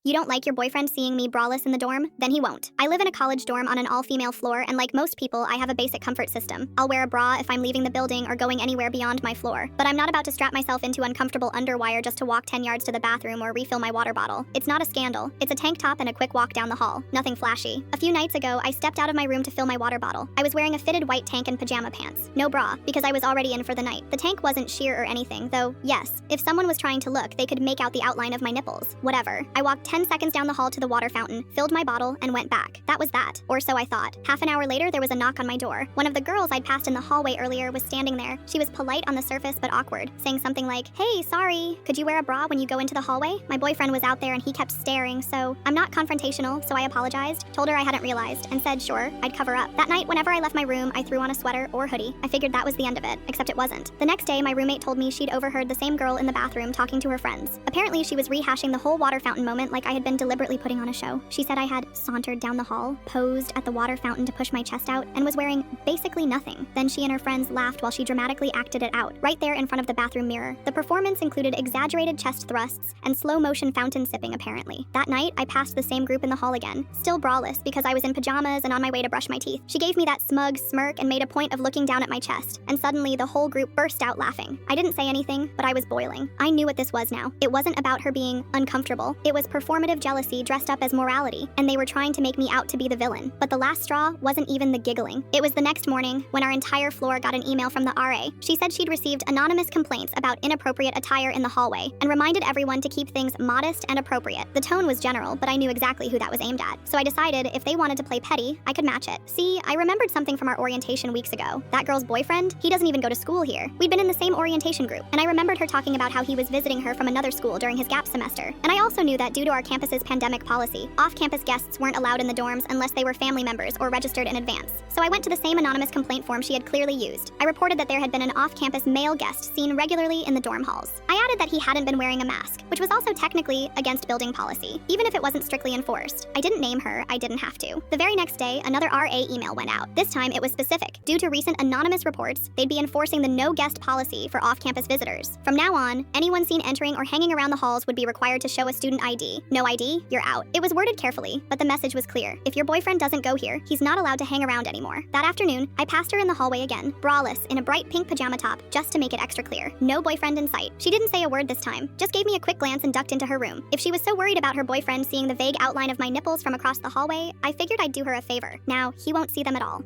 You don't like your boyfriend seeing me braless in the dorm? Then he won't. I live in a college dorm on an all-female floor, and like most people, I have a basic comfort system. I'll wear a bra if I'm leaving the building or going anywhere beyond my floor. But I'm not about to strap myself into uncomfortable underwire just to walk 10 yards to the bathroom or refill my water bottle. It's not a scandal. It's a tank top and a quick walk down the hall. Nothing flashy. A few nights ago, I stepped out of my room to fill my water bottle. I was wearing a fitted white tank and pajama pants. No bra, because I was already in for the night. The tank wasn't sheer or anything, though, yes, if someone was trying to look, they could make out the outline of my nipples. Whatever. I walked 10 seconds down the hall to the water fountain, filled my bottle, and went back. That was that. Or so I thought. Half an hour later, there was a knock on my door. One of the girls I'd passed in the hallway earlier was standing there. She was polite on the surface, but awkward, saying something like, "Hey, sorry, could you wear a bra when you go into the hallway?" My boyfriend was out there and he kept staring, so I'm not confrontational, so I apologized, told her I hadn't realized, and said sure, I'd cover up. That night, whenever I left my room, I threw on a sweater or hoodie. I figured that was the end of it, except it wasn't. The next day, my roommate told me she'd overheard the same girl in the bathroom talking to her friends. Apparently, she was rehashing the whole water fountain moment like I had been deliberately putting on a show. She said I had sauntered down the hall, posed at the water fountain to push my chest out, and was wearing basically nothing. Then she and her friends laughed while she dramatically acted it out, right there in front of the bathroom mirror. The performance included exaggerated chest thrusts and slow-motion fountain sipping, apparently. That night, I passed the same group in the hall again, still braless because I was in pajamas and on my way to brush my teeth. She gave me that smug smirk and made a point of looking down at my chest, and suddenly the whole group burst out laughing. I didn't say anything, but I was boiling. I knew what this was now. It wasn't about her being uncomfortable. It was performative jealousy dressed up as morality, and they were trying to make me out to be the villain. But the last straw wasn't even the giggling. It was the next morning when our entire floor got an email from the RA. She said she'd received anonymous complaints about inappropriate attire in the hallway and reminded everyone to keep things modest and appropriate. The tone was general, but I knew exactly who that was aimed at. So I decided if they wanted to play petty, I could match it. See, I remembered something from our orientation weeks ago. That girl's boyfriend, he doesn't even go to school here. We'd been in the same orientation group, and I remembered her talking about how he was visiting her from another school during his gap semester. And I also knew that due to our campus's pandemic policy, off-campus guests weren't allowed in the dorms unless they were family members or registered in advance. So I went to the same anonymous complaint form she had clearly used. I reported that there had been an off-campus male guest seen regularly in the dorm halls. I added that he hadn't been wearing a mask, which was also technically against building policy, even if it wasn't strictly enforced. I didn't name her, I didn't have to. The very next day, another RA email went out. This time it was specific. Due to recent anonymous reports, they'd be enforcing the no guest policy for off-campus visitors. From now on, anyone seen entering or hanging around the halls would be required to show a student ID. No ID, you're out. It was worded carefully, but the message was clear. If your boyfriend doesn't go here, he's not allowed to hang around anymore. That afternoon, I passed her in the hallway again, braless, in a bright pink pajama top, just to make it extra clear. No boyfriend in sight. She didn't say a word this time, just gave me a quick glance and ducked into her room. If she was so worried about her boyfriend seeing the vague outline of my nipples from across the hallway, I figured I'd do her a favor. Now, he won't see them at all.